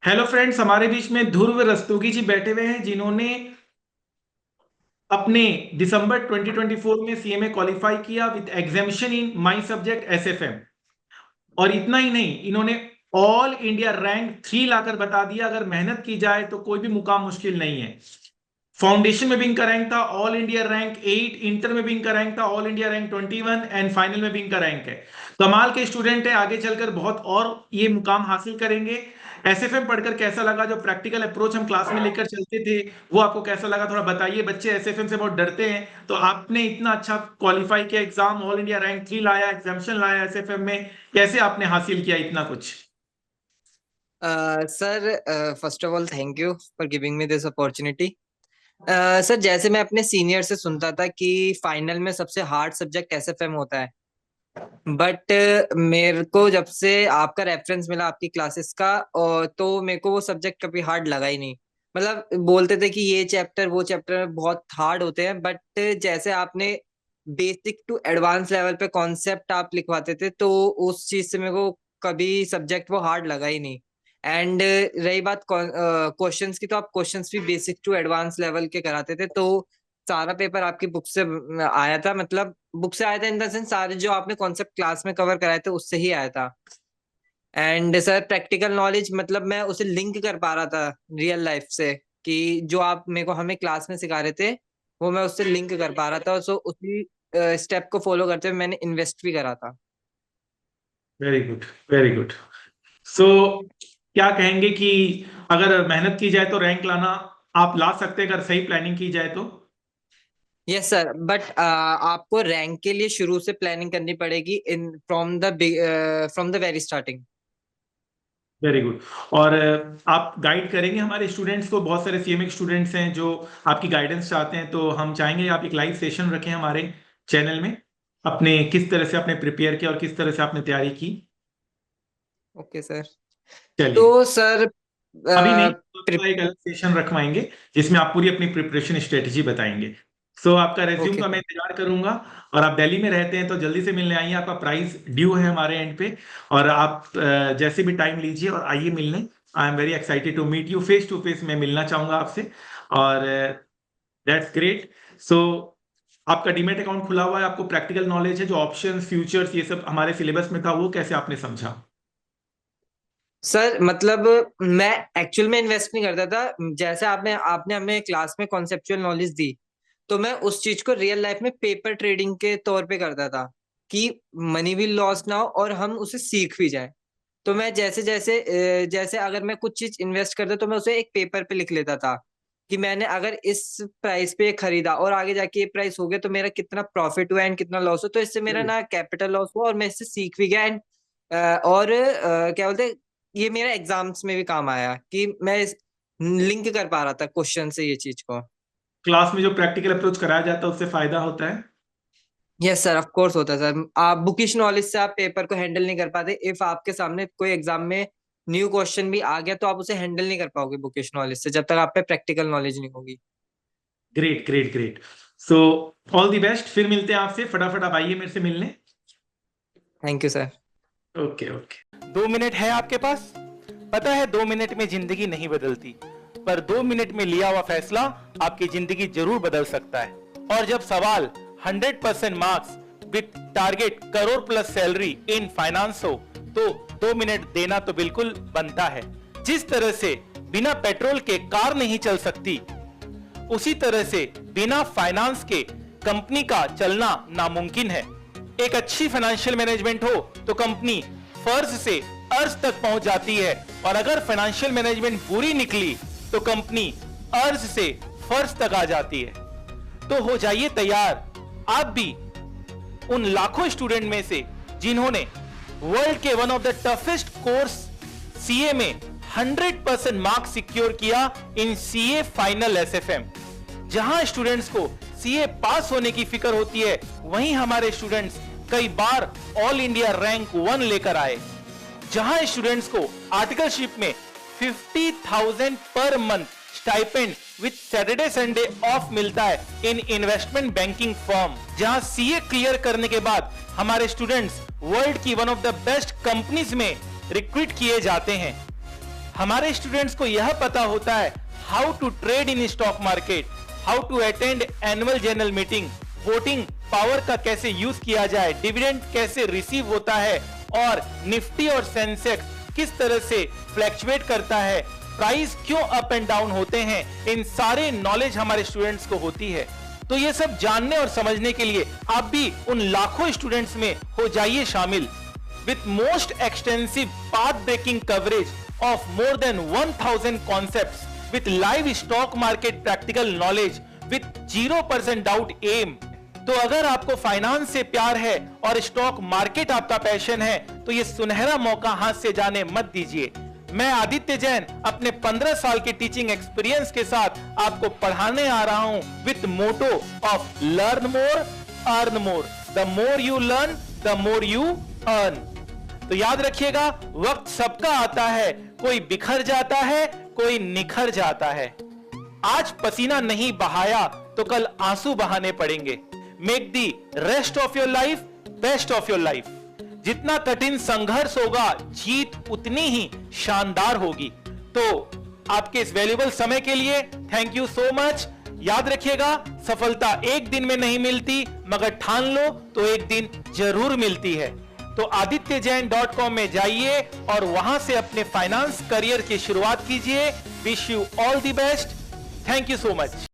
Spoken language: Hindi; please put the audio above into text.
हेलो फ्रेंड्स, हमारे बीच में ध्रुव रस्तोगी जी बैठे हुए हैं जिन्होंने अपने दिसंबर 2024 में सीएमए क्वालिफाई किया with exemption in my subject SFM. और इतना ही नहीं, इन्होंने ऑल इंडिया रैंक 3 लाकर बता दिया। अगर मेहनत की जाए तो कोई भी मुकाम मुश्किल नहीं है। फाउंडेशन में भी इनका रैंक था ऑल इंडिया रैंक 8, इंटर में भी इनका रैंक था all India rank 21 and final में भी इनका रैंक है। कमाल के स्टूडेंट है, आगे चलकर बहुत और ये मुकाम हासिल करेंगे। एसएफएम पढ़कर कैसा लगा? जो प्रैक्टिकल अप्रोच हम क्लास में लेकर चलते थे वो आपको कैसा लगा? थोड़ा बताइए। बच्चे एसएफएम से बहुत डरते हैं, तो आपने इतना अच्छा क्वालिफाई किया, एग्जाम ऑल इंडिया रैंक 3 लाया, एग्जामिशन लाया एसएफएम में, कैसे आपने हासिल किया इतना कुछ? Sir, first of all thank you for giving me this opportunity. Sir, जैसे मैं अपने सीनियर से सुनता था कि फाइनल में सबसे हार्ड सब्जेक्ट एसएफएम होता है, बट मेरे को जब से आपका रेफरेंस मिला आपकी क्लासेस का, और तो मेरे को वो सब्जेक्ट कभी हार्ड लगा ही नहीं। मतलब बोलते थे कि ये चैप्टर वो चैप्टर बहुत हार्ड होते हैं, बट जैसे आपने बेसिक टू एडवांस लेवल पे कॉन्सेप्ट आप लिखवाते थे, तो उस चीज से मेरे को कभी सब्जेक्ट वो हार्ड लगा ही नहीं। एंड रही बात क्वेश्चंस की, तो आप क्वेश्चंस भी बेसिक टू एडवांस लेवल के कराते थे, तो सारा पेपर आपकी बुक से आया था। मतलब बुक से आया था इन द सेंस, सारे जो आपने कॉन्सेप्ट क्लास में कवर कराए थे उससे ही आया था। एंड सर, प्रैक्टिकल नॉलेज मतलब मैं उसे लिंक कर पा रहा था रियल लाइफ से, कि जो आप मेरे को हमें क्लास में सिखा रहे थे वो मैं उससे लिंक कर पा रहा था। सो उसी स्टेप को फॉलो करते हुए मैंने इन्वेस्ट भी करा था। Very good, very good. So क्या कहेंगे कि अगर मेहनत की जाए तो रैंक लाना आप ला सकते हैं, अगर सही प्लानिंग की जाए तो? यस सर, बट आपको रैंक के लिए शुरू से प्लानिंग करनी पड़ेगी, in from the very starting. Very good. और आप गाइड करेंगे हमारे स्टूडेंट्स को? बहुत सारे सीएमए स्टूडेंट्स हैं जो आपकी गाइडेंस चाहते हैं, तो हम चाहेंगे आप एक लाइव सेशन रखें हमारे चैनल में, अपने किस तरह से आपने प्रिपेयर किया और किस तरह से आपने तैयारी की। Okay sir. चलिए। तो सर, अभी नहीं, तो आपका एक अलग सेशन रखवाएंगे जिसमें आप पूरी अपनी प्रिपरेशन स्ट्रेटेजी बताएंगे। सो आपका रेज्यूम ओके का मैं सर। इंतजार करूंगा। और आप दिल्ली में रहते हैं तो जल्दी से मिलने आइए, आपका प्राइस ड्यू है हमारे एंड पे। और आप जैसे भी टाइम लीजिए और आइए मिलने। I am very excited to meet you face to face, मैं मिलना चाहूंगा आपसे। और दैट्स ग्रेट। सो आपका डीमेट अकाउंट खुला हुआ है, आपको प्रैक्टिकल नॉलेज है, जो ऑप्शंस फ्यूचर्स ये सब हमारे सिलेबस में था वो कैसे आपने समझा? सर मतलब मैं एक्चुअल में इन्वेस्ट नहीं करता था। जैसे आपने आपने हमें क्लास में कॉन्सेप्चुअल नॉलेज दी, तो मैं उस चीज को रियल लाइफ में पेपर ट्रेडिंग के तौर पे करता था, कि मनी भी लॉस ना हो और हम उसे सीख भी जाए। तो मैं जैसे अगर मैं कुछ चीज इन्वेस्ट करता तो मैं उसे एक पेपर पे लिख लेता था, कि मैंने अगर इस प्राइस पे खरीदा और आगे जाके ये प्राइस हो गया तो मेरा कितना प्रॉफिट हुआ एंड कितना लॉस हुआ। तो इससे मेरा ना कैपिटल लॉस हुआ और मैं इससे सीख भी गया। एंड और क्या बोलते हैं, ये मेरा एग्जाम्स में भी काम आया कि मैं लिंक कर पा रहा था क्वेश्चन से ये चीज को। क्लास में जो प्रैक्टिकल अप्रोच कराया जाता है उससे फायदा होता है। यस सर, ऑफ कोर्स होता है सर। आप बुकिश नॉलेज से आप पेपर को हैंडल नहीं कर पाते। इफ आपके सामने कोई एग्जाम में न्यू क्वेश्चन भी आ गया तो आप उसे हैंडल नहीं कर पाओगे बुकिश नॉलेज से, जब तक आप पे प्रैक्टिकल नॉलेज नहीं होगी। Great, great, great. So all the best, फिर मिलते हैं आपसे। फटाफट आप आइए मेरे से मिलने। Thank you sir. Okay, okay. 2 minute है आपके पास? पता है 2 मिनट में जिंदगी नहीं बदलती, पर 2 मिनट में लिया हुआ फैसला आपकी जिंदगी जरूर बदल सकता है। और जब सवाल 100% marks with target crore plus salary in finance हो, तो 2 मिनट देना तो बिल्कुल बनता है। जिस तरह से बिना पेट्रोल के कार नहीं चल सकती, उसी तरह से बिना फाइनेंस के कंपनी का चलना नामुमकिन है। एक अच्छी फाइनेंशियल मैनेजमेंट हो तो कंपनी फर्ज से अर्ज तक पहुंच जाती है, और अगर फाइनेंशियल मैनेजमेंट बुरी निकली तो कंपनी अर्ज से फर्ज तक आ जाती है। तो हो जाइए तैयार आप भी उन लाखों स्टूडेंट में से जिन्होंने वर्ल्ड के one of the toughest course CA में 100% मार्क्स सिक्योर किया इन सीए फाइनल एसएफएम। जहां स्टूडेंट्स को सीए पास होने की फिक्र होती है, वहीं हमारे स्टूडेंट्स कई बार ऑल इंडिया रैंक 1 लेकर आए। जहां स्टूडेंट्स को आर्टिकलशिप में 50,000 per month stipend with Saturday Sunday off मिलता है इन इन्वेस्टमेंट बैंकिंग फर्म। जहां सीए क्लियर करने के बाद हमारे स्टूडेंट्स वर्ल्ड की one of the best companies में रिक्रूट किए जाते हैं। हमारे स्टूडेंट्स को यह पता होता है how to trade in stock market, how to attend annual general meeting, voting power का कैसे यूज किया जाए, डिविडेंड कैसे रिसीव होता है और निफ्टी और सेंसेक्स किस तरह से फ्लैक्चुएट करता है, प्राइस क्यों अप एंड डाउन होते हैं, इन सारे नॉलेज हमारे स्टूडेंट्स को होती है। तो ये सब जानने और समझने के लिए आप भी उन लाखों स्टूडेंट्स में हो जाइए शामिल। With most extensive path breaking coverage of more than 1000 concepts, with live stock market practical knowledge, with 0% doubt aim. तो अगर आपको फाइनेंस से प्यार है और स्टॉक मार्केट आपका पैशन है तो ये सुनहरा मौका हाथ से जाने मत दीजिए। मैं आदित्य जैन अपने 15 साल के टीचिंग एक्सपीरियंस के साथ आपको पढ़ाने आ रहा हूं with motto of learn more earn more, the more you learn the more you earn. तो याद रखिएगा, वक्त सबका आता है, कोई बिखर जाता है, कोई निखर जाता है। आज पसीना नहीं बहाया तो कल आंसू बहाने पड़ेंगे। Make the rest of your life best of your life. जितना कठिन संघर्ष होगा जीत उतनी ही शानदार होगी। तो आपके इस वैल्यूएबल समय के लिए थैंक यू सो मच। याद रखिएगा, सफलता एक दिन में नहीं मिलती, मगर ठान लो तो एक दिन जरूर मिलती है। तो adityajain.com में जाइए और वहां से अपने फाइनेंस करियर की शुरुआत कीजिए। Wish you all the best. Thank you so much.